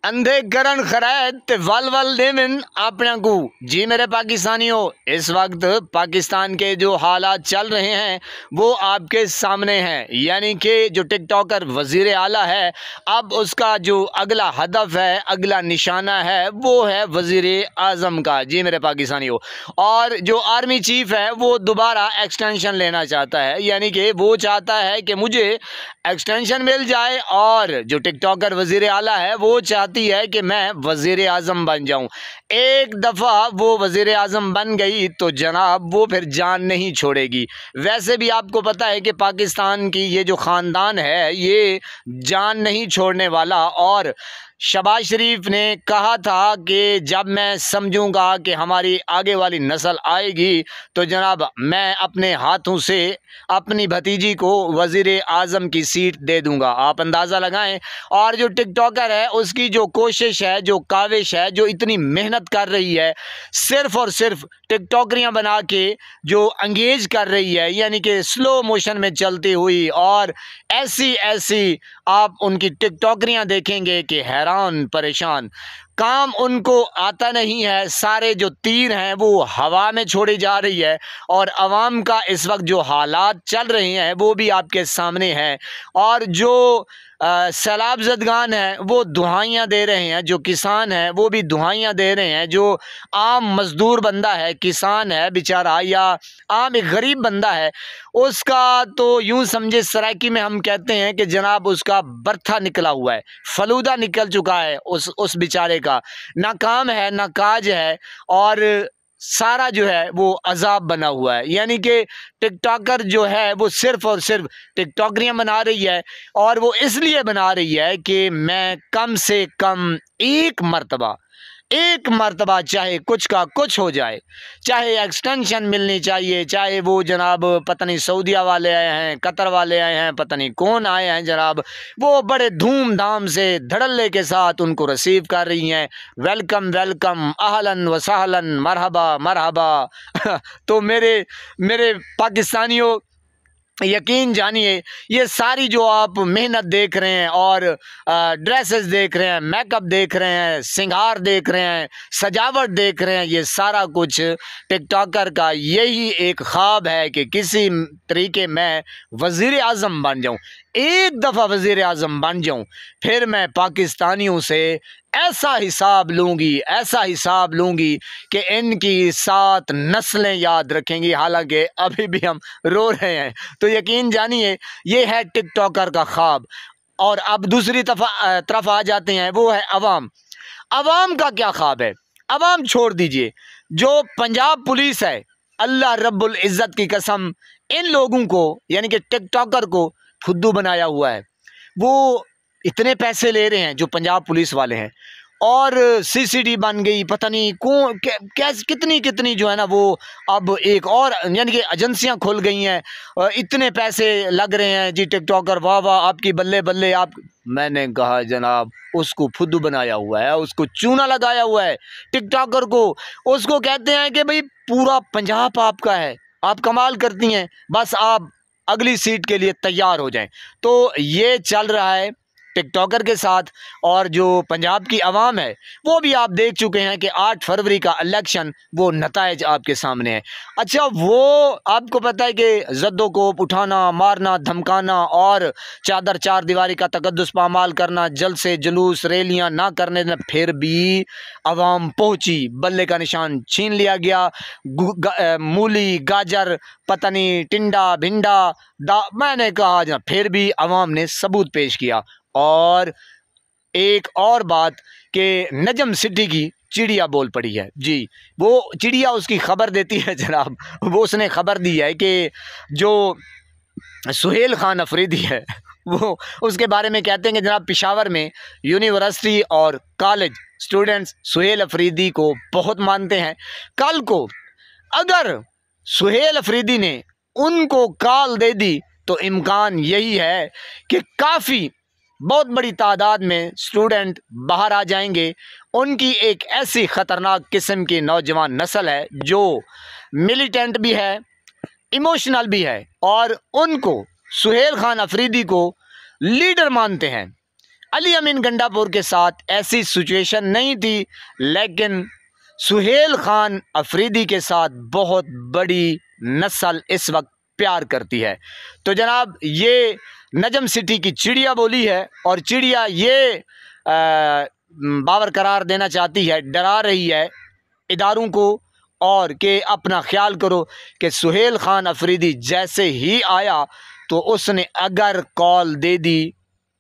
अंधे करन खरैत ते वल वल देमिन आपना को। जी मेरे पाकिस्तानियों, इस वक्त पाकिस्तान के जो हालात चल रहे हैं वो आपके सामने हैं। यानी कि जो टिकटॉकर वजीर आला है, अब उसका जो अगला हदफ है, अगला निशाना है, वो है वजीर आज़म का। जी मेरे पाकिस्तानियों, और जो आर्मी चीफ है वो दोबारा एक्सटेंशन लेना चाहता है। यानी कि वो चाहता है कि मुझे एक्सटेंशन मिल जाए, और जो टिकटॉकर वजीर आला है वो चाहती है कि मैं वजीर आज़म बन जाऊं। एक दफ़ा वो वजीर आज़म बन गई तो जनाब वो फिर जान नहीं छोड़ेगी। वैसे भी आपको पता है कि पाकिस्तान की ये जो ख़ानदान है ये जान नहीं छोड़ने वाला, और शहबाज शरीफ ने कहा था कि जब मैं समझूंगा कि हमारी आगे वाली नस्ल आएगी तो जनाब मैं अपने हाथों से अपनी भतीजी को वज़ीर आज़म की सीट दे दूंगा। आप अंदाज़ा लगाएं। और जो टिकटॉकर है उसकी जो कोशिश है, जो काविश है, जो इतनी मेहनत कर रही है सिर्फ़ और सिर्फ टिकटॉकरियाँ बना के जो अंगेज कर रही है, यानी कि स्लो मोशन में चलती हुई, और ऐसी ऐसी आप उनकी टिकटॉकरियाँ देखेंगे कि हैरान परेशान। काम उनको आता नहीं है, सारे जो तीर हैं वो हवा में छोड़ी जा रही है, और आवाम का इस वक्त जो हालात चल रहे हैं वो भी आपके सामने हैं। और जो सैलाब ज़दगान है वो दुहाइयाँ दे रहे हैं, जो किसान हैं वो भी दुहाइयाँ दे रहे हैं। जो आम मज़दूर बंदा है, किसान है बेचारा, या आम एक गरीब बंदा है, उसका तो यूँ समझे सराकी में हम कहते हैं कि जनाब उसका बर्था निकला हुआ है, फलूदा निकल चुका है उस बेचारे का। ना काम है ना काज है, और सारा जो है वो अजाब बना हुआ है। यानी कि टिकटॉकर जो है वो सिर्फ़ और सिर्फ टिकटॉकरियाँ बना रही है, और वो इसलिए बना रही है कि मैं कम से कम एक मर्तबा चाहे कुछ का कुछ हो जाए, चाहे एक्सटेंशन मिलनी चाहिए, चाहे वो जनाब पता नहीं सऊदिया वाले आए हैं, कतर वाले आए हैं, पता नहीं कौन आए हैं जनाब, वो बड़े धूमधाम से धड़ल्ले के साथ उनको रिसीव कर रही हैं। वेलकम वेलकम, अहलन व सहलन, मरहबा मरहबा। तो मेरे पाकिस्तानियों, यकीन जानिए ये सारी जो आप मेहनत देख रहे हैं, और ड्रेसेस देख रहे हैं, मेकअप देख रहे हैं, सिंगार देख रहे हैं, सजावट देख रहे हैं, ये सारा कुछ टिकटॉकर का यही एक ख्वाब है कि किसी तरीके मैं वज़ीर आज़म बन जाऊं। एक दफ़ा वज़ीर आज़म बन जाऊं फिर मैं पाकिस्तानियों से ऐसा हिसाब लूँगी कि इनकी 7 नस्लें याद रखेंगी। हालांकि अभी भी हम रो रहे हैं। तो यकीन जानिए ये है टिकटॉकर का ख्वाब। और अब दूसरी तरफ आ जाते हैं, वो है अवाम का क्या ख्वाब है। अवाम छोड़ दीजिए, जो पंजाब पुलिस है, अल्लाह रब्बुल इज़्ज़त की कसम, इन लोगों को यानी कि टिकटॉकर को फुद्दू बनाया हुआ है। वो इतने पैसे ले रहे हैं जो पंजाब पुलिस वाले हैं, और सीसीडी बन गई, पता नहीं कौन कितनी जो है ना, वो अब एक और यानी कि एजेंसियां खुल गई हैं। इतने पैसे लग रहे हैं जी। टिकटॉकर वाह वाह आपकी बल्ले बल्ले। आप मैंने कहा जनाब उसको फुद्दू बनाया हुआ है, उसको चूना लगाया हुआ है टिकटॉकर को। उसको कहते हैं कि भाई पूरा पंजाब आपका है, आप कमाल करती हैं, बस आप अगली सीट के लिए तैयार हो जाएं। तो ये चल रहा है टिकटॉकर के साथ। और जो पंजाब की आवाम है वो भी आप देख चुके हैं कि 8 फरवरी का इलेक्शन, वो नताइज आपके सामने है। अच्छा, वो आपको पता है कि ज़द्दोकोप उठाना, मारना, धमकाना, और चादर चार दीवारी का तकद्दुस पामाल करना, जलसे जुलूस रैलियां ना करने देना, फिर भी आवाम पहुंची, बल्ले का निशान छीन लिया गया। मूली, गाजर, पता नहीं टिंडा भिंडा मैंने कहा फिर भी आवाम ने सबूत पेश किया। और एक और बात कि नजम सिटी की चिड़िया बोल पड़ी है जी। वो चिड़िया उसकी खबर देती है जनाब, वो उसने खबर दी है कि जो सुहेल खान अफरीदी है वो उसके बारे में कहते हैं कि जनाब पेशावर में यूनिवर्सिटी और कॉलेज स्टूडेंट्स सुहेल अफरीदी को बहुत मानते हैं। कल को अगर सुहेल अफरीदी ने उनको कॉल दे दी तो इम्कान यही है कि काफ़ी बहुत बड़ी तादाद में स्टूडेंट बाहर आ जाएंगे। उनकी एक ऐसी ख़तरनाक किस्म की नौजवान नस्ल है जो मिलिटेंट भी है, इमोशनल भी है, और उनको सुहेल खान अफरीदी को लीडर मानते हैं। अली अमीन गंडापुर के साथ ऐसी सिचुएशन नहीं थी, लेकिन सुहेल खान अफरीदी के साथ बहुत बड़ी नस्ल इस वक्त प्यार करती है। तो जनाब ये नजम सिटी की चिड़िया बोली है और चिड़िया ये बावर करार देना चाहती है, डरा रही है इदारों को और कि अपना ख्याल करो कि सुहेल खान अफरीदी जैसे ही आया तो उसने अगर कॉल दे दी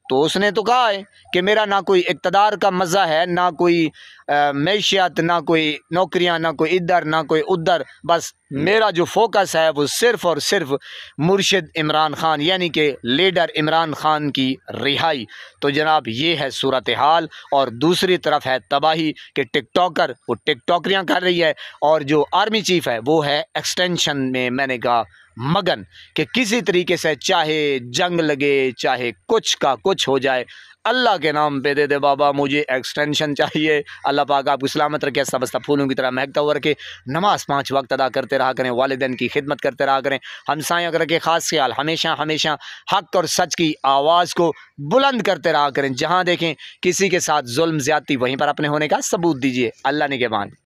तो उसने तो कहा है कि मेरा ना कोई इक़्तिदार का मज़ा है, ना कोई मैशियत, ना कोई नौकरियां, ना कोई इधर ना कोई उधर, बस मेरा जो फोकस है वो सिर्फ़ और सिर्फ मुर्शिद इमरान ख़ान यानी कि लीडर इमरान ख़ान की रिहाई। तो जनाब ये है सूरत हाल। और दूसरी तरफ है तबाही कि टिकटॉकर वो टिकटॉकरियाँ कर रही है और जो आर्मी चीफ़ है वो है एक्सटेंशन में, मैंने कहा मगन, कि किसी तरीके से चाहे जंग लगे, चाहे कुछ का कुछ हो जाए, अल्लाह के नाम पे दे दे बाबा, मुझे एक्सटेंशन चाहिए। अल्लाह पाक आपको सलामत रखे, सबस्ता फूलों की तरह महकता हुआ रखे। नमाज 5 वक्त अदा करते रहा करें, वालिदैन की खिदमत करते रहा करें, हमसायों का रखे ख़ास ख्याल, हमेशा हमेशा हक़ और सच की आवाज़ को बुलंद करते रहा करें। जहाँ देखें किसी के साथ जुल्म ज़्यादती, वहीं पर अपने होने का सबूत दीजिए। अल्लाह निगहबान।